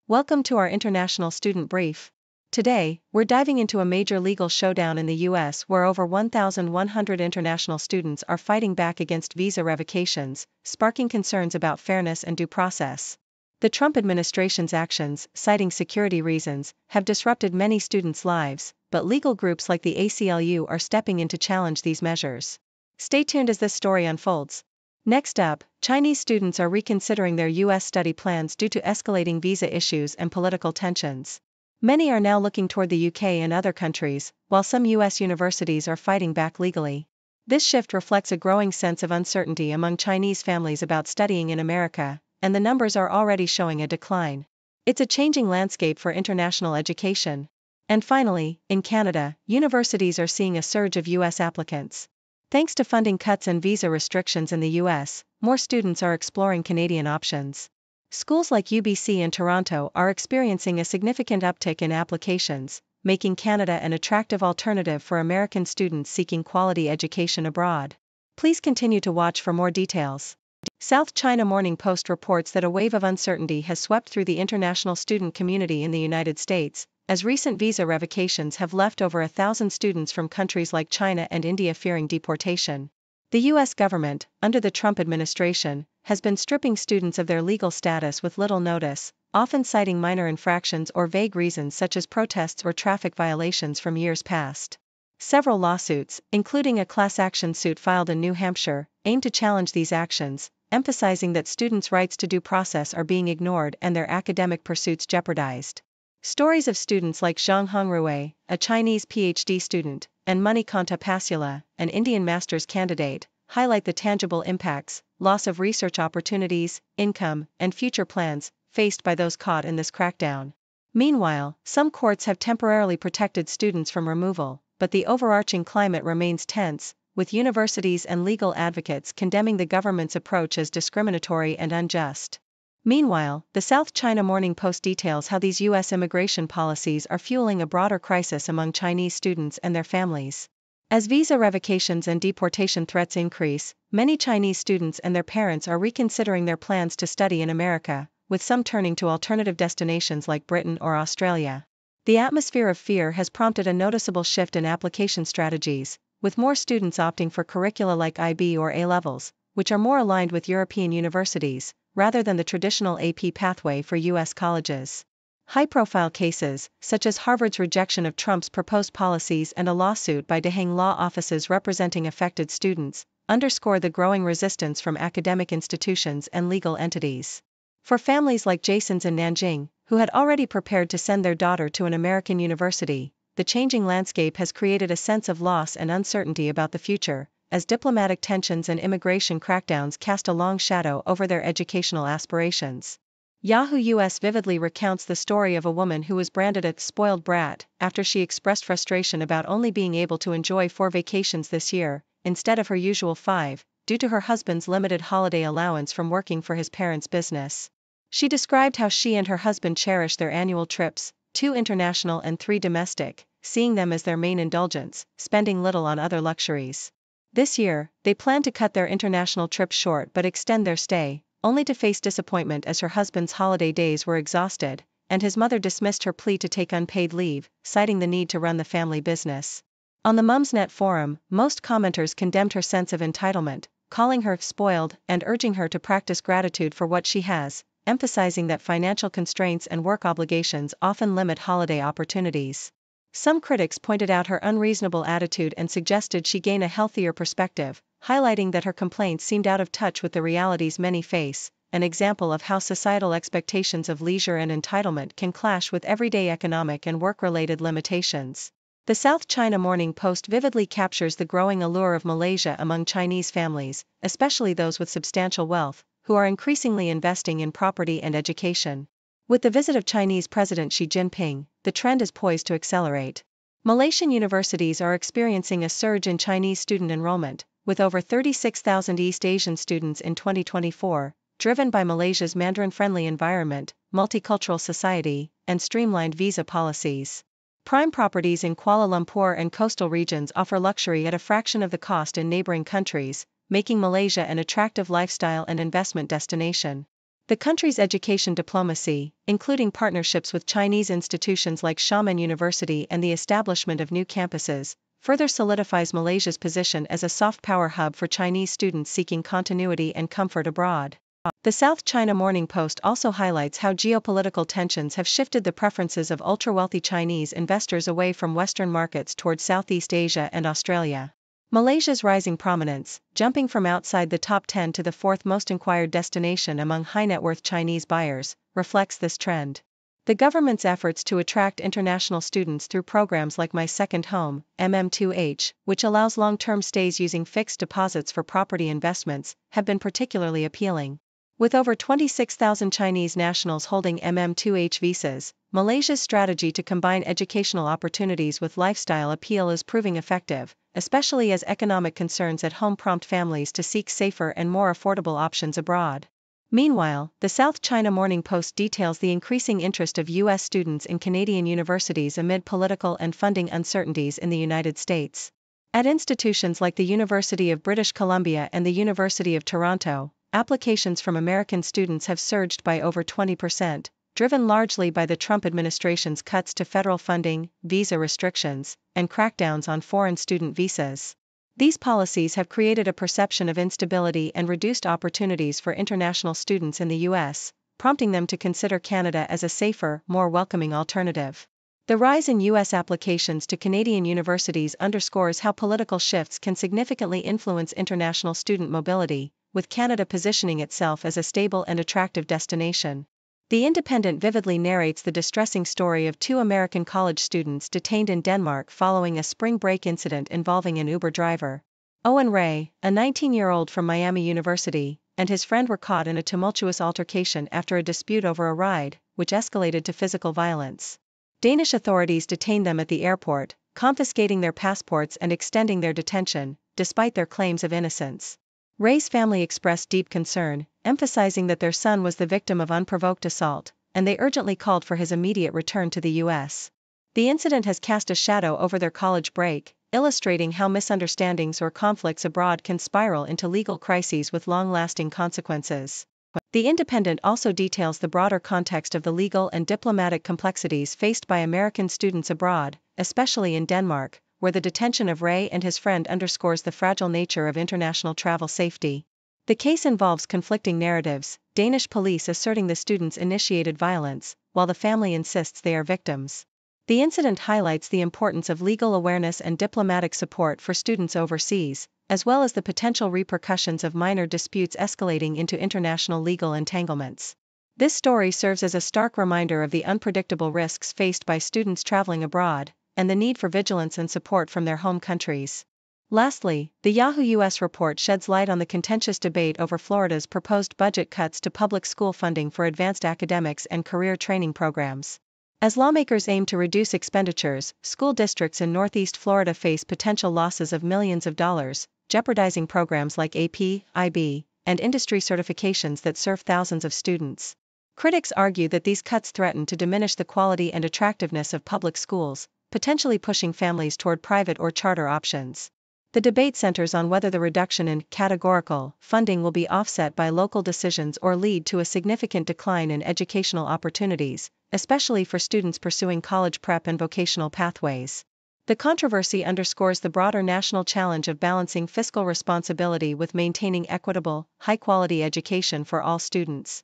Welcome to our International Student Brief. Today, we're diving into a major legal showdown in the US where over 1,100 international students are fighting back against visa revocations, sparking concerns about fairness and due process. The Trump administration's actions, citing security reasons, have disrupted many students' lives, but legal groups like the ACLU are stepping in to challenge these measures. Stay tuned as this story unfolds. Next up, Chinese students are reconsidering their U.S. study plans due to escalating visa issues and political tensions. Many are now looking toward the UK and other countries, while some U.S. universities are fighting back legally. This shift reflects a growing sense of uncertainty among Chinese families about studying in America, and the numbers are already showing a decline. It's a changing landscape for international education. And finally, in Canada, universities are seeing a surge of U.S. applicants. Thanks to funding cuts and visa restrictions in the US, more students are exploring Canadian options. Schools like UBC and Toronto are experiencing a significant uptick in applications, making Canada an attractive alternative for American students seeking quality education abroad. Please continue to watch for more details. South China Morning Post reports that a wave of uncertainty has swept through the international student community in the United States, as recent visa revocations have left over 1,000 students from countries like China and India fearing deportation. The U.S. government, under the Trump administration, has been stripping students of their legal status with little notice, often citing minor infractions or vague reasons such as protests or traffic violations from years past. Several lawsuits, including a class action suit filed in New Hampshire, aim to challenge these actions, emphasizing that students' rights to due process are being ignored and their academic pursuits jeopardized. Stories of students like Zhang Hongrui, a Chinese PhD student, and Manikanta Pasula, an Indian master's candidate, highlight the tangible impacts, loss of research opportunities, income, and future plans faced by those caught in this crackdown. Meanwhile, some courts have temporarily protected students from removal, but the overarching climate remains tense, with universities and legal advocates condemning the government's approach as discriminatory and unjust. Meanwhile, the South China Morning Post details how these U.S. immigration policies are fueling a broader crisis among Chinese students and their families. As visa revocations and deportation threats increase, many Chinese students and their parents are reconsidering their plans to study in America, with some turning to alternative destinations like Britain or Australia. The atmosphere of fear has prompted a noticeable shift in application strategies, with more students opting for curricula like IB or A-levels, which are more aligned with European universities, rather than the traditional AP pathway for U.S. colleges. High-profile cases, such as Harvard's rejection of Trump's proposed policies and a lawsuit by Deheng law offices representing affected students, underscore the growing resistance from academic institutions and legal entities. For families like Jason's in Nanjing, who had already prepared to send their daughter to an American university, the changing landscape has created a sense of loss and uncertainty about the future, as diplomatic tensions and immigration crackdowns cast a long shadow over their educational aspirations. Yahoo US vividly recounts the story of a woman who was branded a spoiled brat after she expressed frustration about only being able to enjoy 4 vacations this year, instead of her usual 5, due to her husband's limited holiday allowance from working for his parents' business. She described how she and her husband cherish their annual trips, 2 international and 3 domestic, seeing them as their main indulgence, spending little on other luxuries. This year, they plan to cut their international trips short but extend their stay, only to face disappointment as her husband's holiday days were exhausted, and his mother dismissed her plea to take unpaid leave, citing the need to run the family business. On the Mumsnet forum, most commenters condemned her sense of entitlement, calling her spoiled and urging her to practice gratitude for what she has, emphasizing that financial constraints and work obligations often limit holiday opportunities. Some critics pointed out her unreasonable attitude and suggested she gain a healthier perspective, highlighting that her complaints seemed out of touch with the realities many face, an example of how societal expectations of leisure and entitlement can clash with everyday economic and work-related limitations. The South China Morning Post vividly captures the growing allure of Malaysia among Chinese families, especially those with substantial wealth, who are increasingly investing in property and education. With the visit of Chinese President Xi Jinping, the trend is poised to accelerate. Malaysian universities are experiencing a surge in Chinese student enrollment, with over 36,000 East Asian students in 2024, driven by Malaysia's Mandarin-friendly environment, multicultural society, and streamlined visa policies. Prime properties in Kuala Lumpur and coastal regions offer luxury at a fraction of the cost in neighboring countries, making Malaysia an attractive lifestyle and investment destination. The country's education diplomacy, including partnerships with Chinese institutions like Xiamen University and the establishment of new campuses, further solidifies Malaysia's position as a soft power hub for Chinese students seeking continuity and comfort abroad. The South China Morning Post also highlights how geopolitical tensions have shifted the preferences of ultra-wealthy Chinese investors away from Western markets toward Southeast Asia and Australia. Malaysia's rising prominence, jumping from outside the top 10 to the fourth most inquired destination among high-net-worth Chinese buyers, reflects this trend. The government's efforts to attract international students through programs like My Second Home, MM2H, which allows long-term stays using fixed deposits for property investments, have been particularly appealing. With over 26,000 Chinese nationals holding MM2H visas, Malaysia's strategy to combine educational opportunities with lifestyle appeal is proving effective, especially as economic concerns at home prompt families to seek safer and more affordable options abroad. Meanwhile, the South China Morning Post details the increasing interest of U.S. students in Canadian universities amid political and funding uncertainties in the United States. At institutions like the University of British Columbia and the University of Toronto, applications from American students have surged by over 20%, driven largely by the Trump administration's cuts to federal funding, visa restrictions, and crackdowns on foreign student visas. These policies have created a perception of instability and reduced opportunities for international students in the U.S., prompting them to consider Canada as a safer, more welcoming alternative. The rise in U.S. applications to Canadian universities underscores how political shifts can significantly influence international student mobility, with Canada positioning itself as a stable and attractive destination. The Independent vividly narrates the distressing story of two American college students detained in Denmark following a spring break incident involving an Uber driver. Owen Ray, a 19-year-old from Miami University, and his friend were caught in a tumultuous altercation after a dispute over a ride, which escalated to physical violence. Danish authorities detained them at the airport, confiscating their passports and extending their detention, despite their claims of innocence. Ray's family expressed deep concern, emphasizing that their son was the victim of unprovoked assault, and they urgently called for his immediate return to the U.S. The incident has cast a shadow over their college break, illustrating how misunderstandings or conflicts abroad can spiral into legal crises with long-lasting consequences. The Independent also details the broader context of the legal and diplomatic complexities faced by American students abroad, especially in Denmark, where the detention of Ray and his friend underscores the fragile nature of international travel safety. The case involves conflicting narratives, Danish police asserting the students initiated violence, while the family insists they are victims. The incident highlights the importance of legal awareness and diplomatic support for students overseas, as well as the potential repercussions of minor disputes escalating into international legal entanglements. This story serves as a stark reminder of the unpredictable risks faced by students traveling abroad, and the need for vigilance and support from their home countries. Lastly, the Yahoo US report sheds light on the contentious debate over Florida's proposed budget cuts to public school funding for advanced academics and career training programs. As lawmakers aim to reduce expenditures, school districts in Northeast Florida face potential losses of millions of dollars, jeopardizing programs like AP, IB, and industry certifications that serve thousands of students. Critics argue that these cuts threaten to diminish the quality and attractiveness of public schools, potentially pushing families toward private or charter options. The debate centers on whether the reduction in categorical funding will be offset by local decisions or lead to a significant decline in educational opportunities, especially for students pursuing college prep and vocational pathways. The controversy underscores the broader national challenge of balancing fiscal responsibility with maintaining equitable, high-quality education for all students.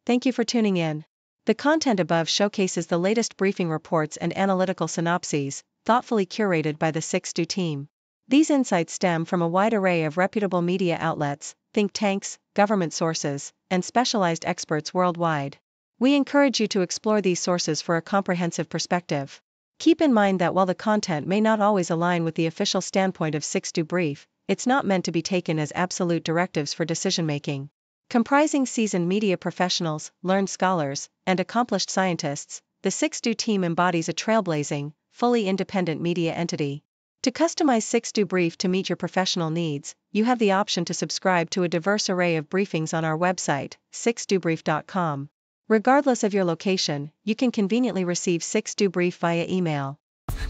Thank you for tuning in. The content above showcases the latest briefing reports and analytical synopses, thoughtfully curated by the 6Do team. These insights stem from a wide array of reputable media outlets, think tanks, government sources, and specialized experts worldwide. We encourage you to explore these sources for a comprehensive perspective. Keep in mind that while the content may not always align with the official standpoint of 6Do Brief, it's not meant to be taken as absolute directives for decision-making. Comprising seasoned media professionals, learned scholars, and accomplished scientists, the 6Do team embodies a trailblazing, fully independent media entity. To customize 6Do Brief to meet your professional needs, you have the option to subscribe to a diverse array of briefings on our website, 6dobrief.com. Regardless of your location, you can conveniently receive 6Do Brief via email.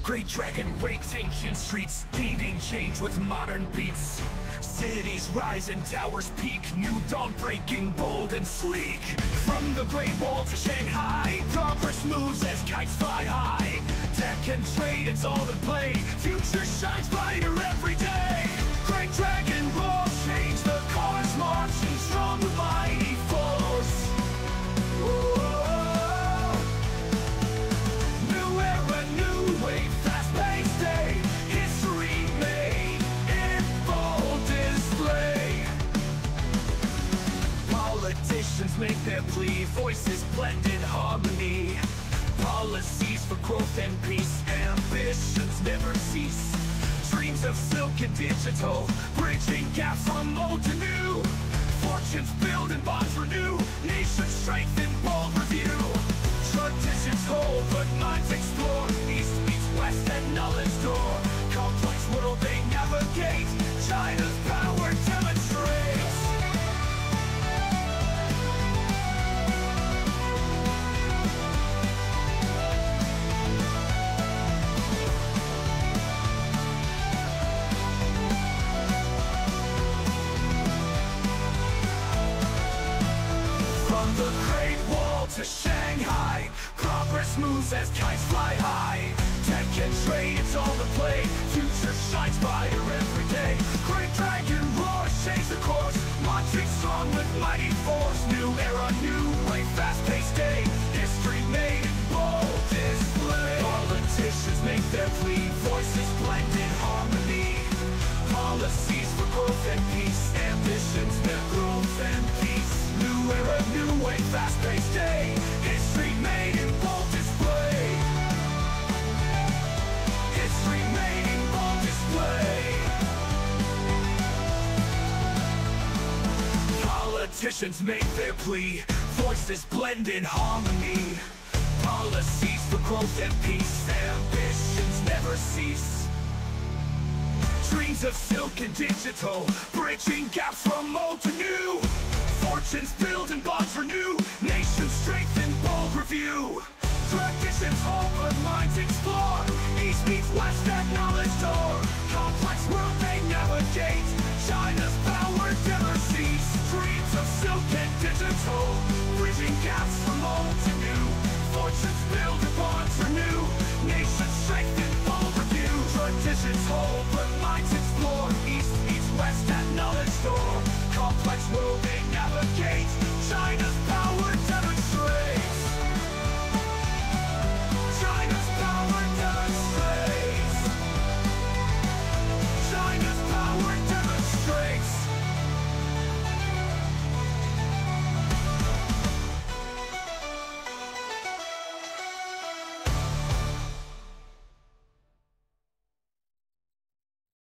Great Dragon breaks ancient streets, leading change with modern beats. Cities rise and towers peak, new dawn breaking, bold and sleek. From the Great Wall to Shanghai, progress moves as kites fly high. Tech and trade, it's all in play, future shines brighter every day. Great dragon roar, change the cars marching strong with mighty force. Whoa. New era, new wave, fast-paced day, history made in full display. Politicians make their plea, voices blend in harmony. Policies for growth and peace, ambitions never cease. Dreams of silk and digital, bridging gaps from old to new. Fortunes build and bonds renew, nations strengthen, bold review. Traditions hold, but minds explore, east meets west and knowledge door. Complex world they navigate, China's power demonstrates. From the Great Wall to Shanghai, progress moves as kites fly high. Tech and trade, it's all the play, future shines brighter every day. Great dragon roars, change the course, marching strong with mighty force. New era, new way, fast-paced day, history made in bold display. Politicians make their plea, voices blend in harmony. Policies for growth and peace, ambitions their growth and peace. New era, new way, fast-paced day, history made in bold display. History made in bold display. Politicians make their plea, voices blend in harmony. Policies for growth and peace, ambitions never cease. Dreams of silk and digital, bridging gaps from old to new. Fortunes build and bonds renew, nations strengthen, bold review. Traditions hold but minds explore, east meets west at knowledge door. Complex world they navigate.